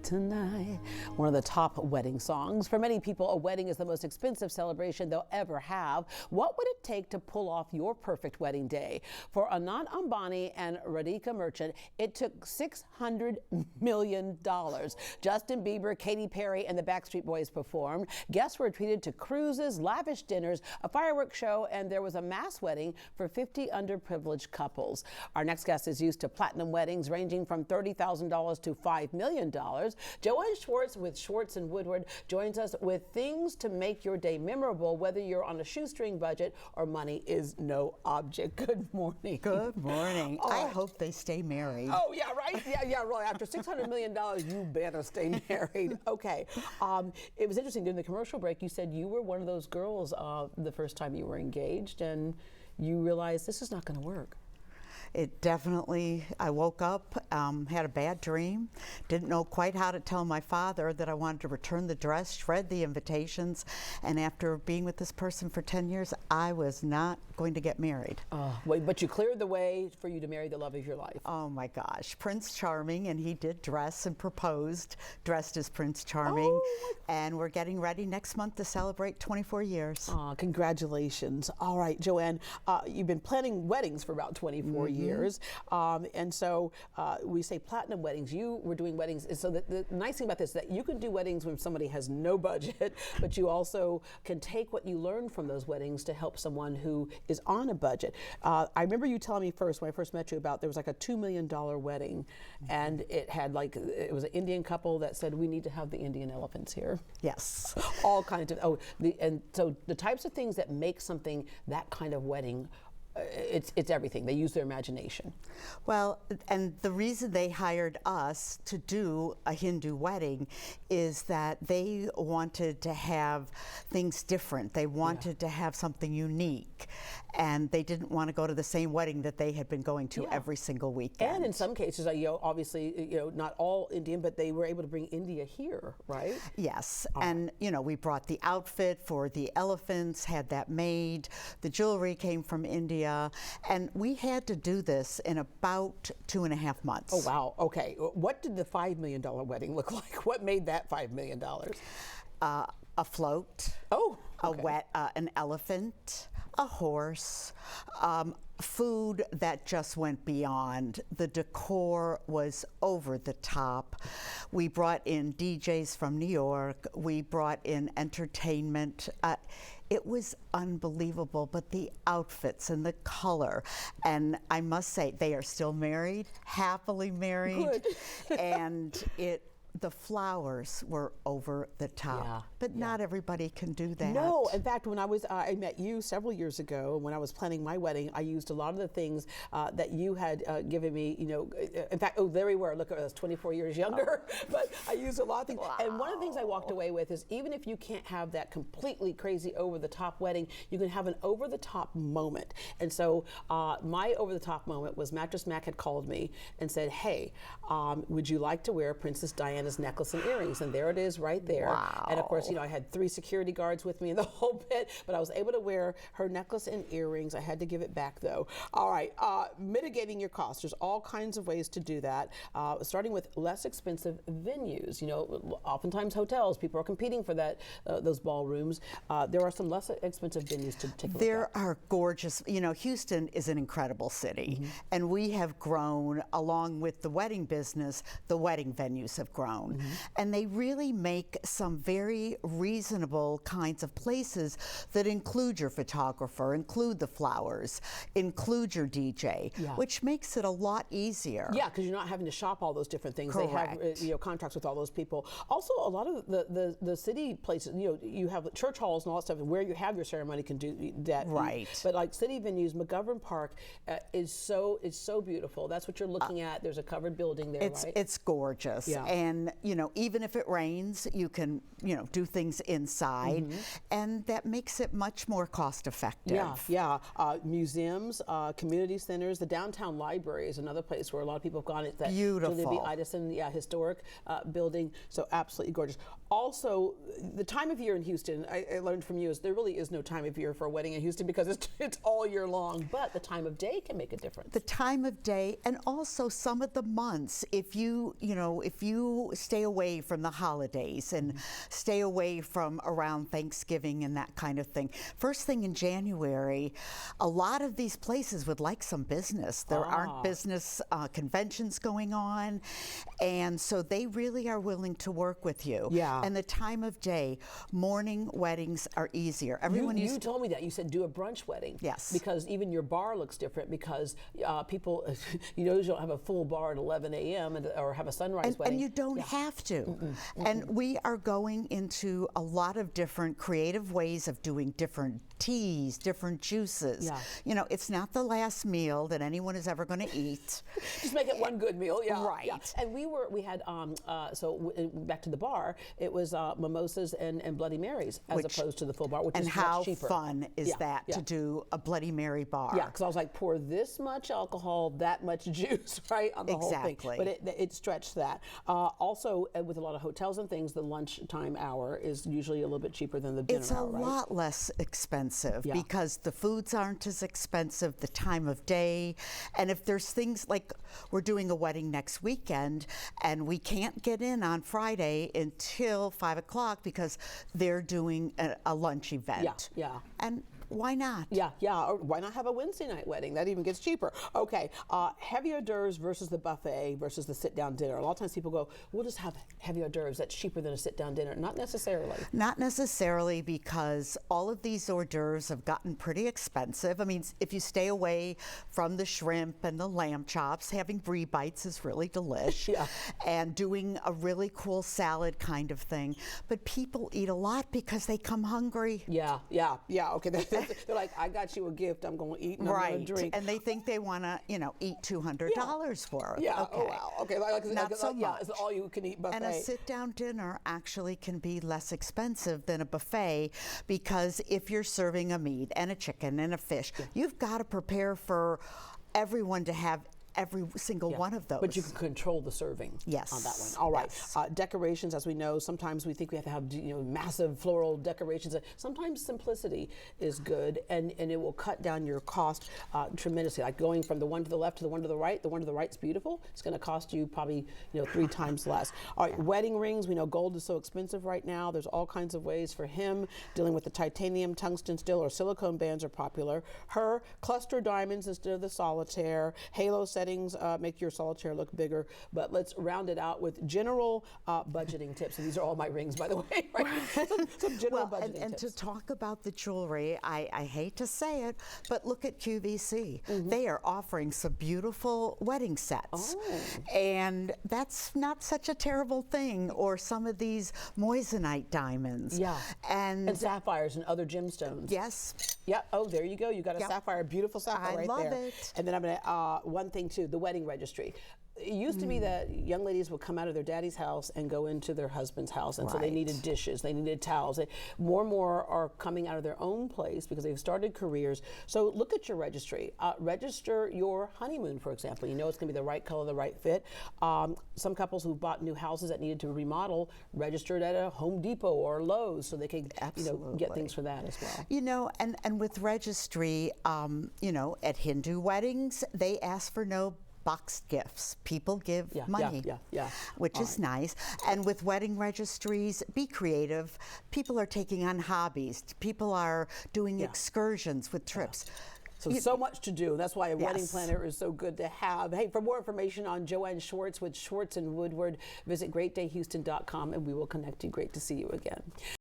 tonight. One of the top wedding songs. For many people, a wedding is the most expensive celebration they'll ever have. What would it take to pull off your perfect wedding day? For Anand Ambani and Radhika Merchant, it took $600 million. Justin Bieber, Katy Perry, and the Backstreet Boys performed. Guests were treated to cruises, lavish dinners, a fireworks show, and there was a mass wedding for 50 underprivileged couples. Our next guest is used to platinum weddings ranging from $30,000 to $5 million. Ann Schwartz with Schwartz and Woodward joins us with things to make your day memorable, whether you're on a shoestring budget or money is no object. Good morning. Good morning. I hope they stay married. Oh, yeah, right? Yeah, really. After $600 million, you better stay married. Okay. It was interesting. During the commercial break, you said you were one of those girls the first time you were engaged, and you realized this is not going to work. It definitely, I woke up, had a bad dream, didn't know quite how to tell my father that I wanted to return the dress, shred the invitations, and after being with this person for 10 years, I was not going to get married. Wait, but you cleared the way for you to marry the love of your life. Oh my gosh, Prince Charming, and he did dress and proposed, dressed as Prince Charming, and we're getting ready next month to celebrate 24 years. Congratulations. All right, Joanne, you've been planning weddings for about 24 years. And so we say platinum weddings. You were doing weddings. So the nice thing about this is that you can do weddings when somebody has no budget, but you also can take what you learn from those weddings to help someone who is on a budget. I remember you telling me first, when I first met you, about there was like a $2 million wedding, and it had it was an Indian couple that said, we need to have the Indian elephants here. Yes. All kinds of, and so the types of things that make something that kind of wedding, it's everything. They use their imagination. Well, and the reason they hired us to do a Hindu wedding is that they wanted to have things different. They wanted to have something unique, and they didn't want to go to the same wedding that they had been going to every single weekend. And in some cases, obviously, not all Indian, but they were able to bring India here, right? Yes, and we brought the outfit for the elephants, had that made. The jewelry came from India. And we had to do this in about 2.5 months. Oh, wow. Okay. What did the $5 million wedding look like? What made that $5 million? A float. Oh, okay. An elephant, a horse, food that just went beyond. The decor was over the top. We brought in DJs from New York. We brought in entertainment. It was unbelievable, but the outfits and the color, and I must say, they are still married, happily married. Good. And the flowers were over the top, but not everybody can do that. No, in fact, when I met you several years ago, when I was planning my wedding, I used a lot of the things that you had given me. In fact, there we were. Look, I was 24 years younger, but I used a lot of things. Wow. And one of the things I walked away with is, even if you can't have that completely crazy over-the-top wedding, you can have an over-the-top moment. And so my over-the-top moment was Mattress Mac had called me and said, hey, would you like to wear Princess Diana's necklace and earrings? And there it is right there. Wow. And of course, I had 3 security guards with me in the whole bit, but I was able to wear her necklace and earrings. I had to give it back though. All right, mitigating your costs. There's all kinds of ways to do that, starting with less expensive venues. Oftentimes hotels, people are competing for those ballrooms. There are some less expensive venues to take a look at. There are gorgeous, Houston is an incredible city, and we have grown along with the wedding business. The wedding venues have grown. And they really make some very reasonable kinds of places that include your photographer, include the flowers, include your DJ, which makes it a lot easier. Yeah, because you're not having to shop all those different things. Correct. They have contracts with all those people. Also, a lot of the city places, you have church halls and all that stuff, where you have your ceremony can do that. Right. But like city venues, McGovern Park is so beautiful. That's what you're looking at. There's a covered building there, right? It's gorgeous. Yeah. And even if it rains, you can do things inside, and that makes it much more cost effective. Yeah. Museums, community centers, the downtown library is another place where a lot of people have gone. It's that beautiful Julia B. Idison, historic building. So absolutely gorgeous. Also, the time of year in Houston, I learned from you, is there really is no time of year for a wedding in Houston because it's all year long. But the time of day can make a difference. The time of day, and also some of the months. If you stay away from the holidays and stay away from around Thanksgiving and that kind of thing. First thing in January, a lot of these places would like some business. There aren't business conventions going on, and so they really are willing to work with you. Yeah. And the time of day, morning weddings are easier. Everyone you told me that. You said do a brunch wedding. Yes. Because even your bar looks different because people, you don't have a full bar at 11 a.m. or have a sunrise wedding. And you don't have to. And we are going into a lot of different creative ways of doing different teas, different juices. Yeah. You know, it's not the last meal that anyone is ever going to eat. Just make it one good meal. Yeah. Right. Yeah. And we had back to the bar, it was mimosas and Bloody Marys as opposed to the full bar, which is much cheaper. And how fun is that to do a Bloody Mary bar? Yeah, because I was like, pour this much alcohol, that much juice, right, on the whole thing. But it stretched that. Also, with a lot of hotels and things, the lunchtime hour is usually a little bit cheaper than the dinner hour. It's a lot less expensive because the foods aren't as expensive, the time of day, and if there's things like we're doing a wedding next weekend and we can't get in on Friday until 5 o'clock because they're doing a lunch event. Yeah. And why not? Yeah. Or why not have a Wednesday night wedding? That even gets cheaper. Okay, heavy hors d'oeuvres versus the buffet versus the sit-down dinner. A lot of times people go, we'll just have heavy hors d'oeuvres. That's cheaper than a sit-down dinner. Not necessarily. Not necessarily, because all of these hors d'oeuvres have gotten pretty expensive. I mean, if you stay away from the shrimp and the lamb chops, having brie bites is really delish. And doing a really cool salad kind of thing. But people eat a lot because they come hungry. Yeah. Okay. They're like, I got you a gift. I'm going to eat and I'm going to drink. And they think they want to, eat $200 worth. Yeah. Okay. Oh, wow. Okay. Not so much. Yeah, it's all you can eat buffet. And a sit-down dinner actually can be less expensive than a buffet, because if you're serving a meat and a chicken and a fish, you've got to prepare for everyone to have every single one of those. But you can control the serving on that one. All right. Decorations, as we know, sometimes we think we have to have massive floral decorations. Sometimes simplicity is good, and it will cut down your cost tremendously. Like going from the one to the left to the one to the right. The one to the right's beautiful. It's going to cost you probably 3 times less. All right. Wedding rings. We know gold is so expensive right now. There's all kinds of ways for him. Dealing with the titanium, tungsten steel, or silicone bands are popular. Her cluster diamonds instead of the solitaire. Halo settings make your solitaire look bigger. But let's round it out with general budgeting tips. And these are all my rings, by the way. Right? Some general budgeting and tips. to talk about the jewelry, I hate to say it, but look at QVC. They are offering some beautiful wedding sets. And that's not such a terrible thing. Or some of these moissanite diamonds. And sapphires and other gemstones. Yes. Yeah. Oh, there you go. You got a sapphire, beautiful sapphire right there. I love it. And then I'm going to, one thing too, the wedding registry. It used to be that young ladies would come out of their daddy's house and go into their husband's house, and so they needed dishes, they needed towels. More and more are coming out of their own place because they've started careers. So look at your registry. Register your honeymoon, for example. You know it's going to be the right color, the right fit. Some couples who bought new houses that needed to remodel registered at a Home Depot or Lowe's, so they could get things for that as well. And with registry, at Hindu weddings, they ask for no boxed gifts. People give money, which is nice. And with wedding registries, be creative. People are taking on hobbies. People are doing excursions with trips. So much to do. That's why a wedding planner is so good to have. Hey, for more information on Ann Schwartz with Schwartz and Woodward, visit greatdayhouston.com and we will connect you. Great to see you again.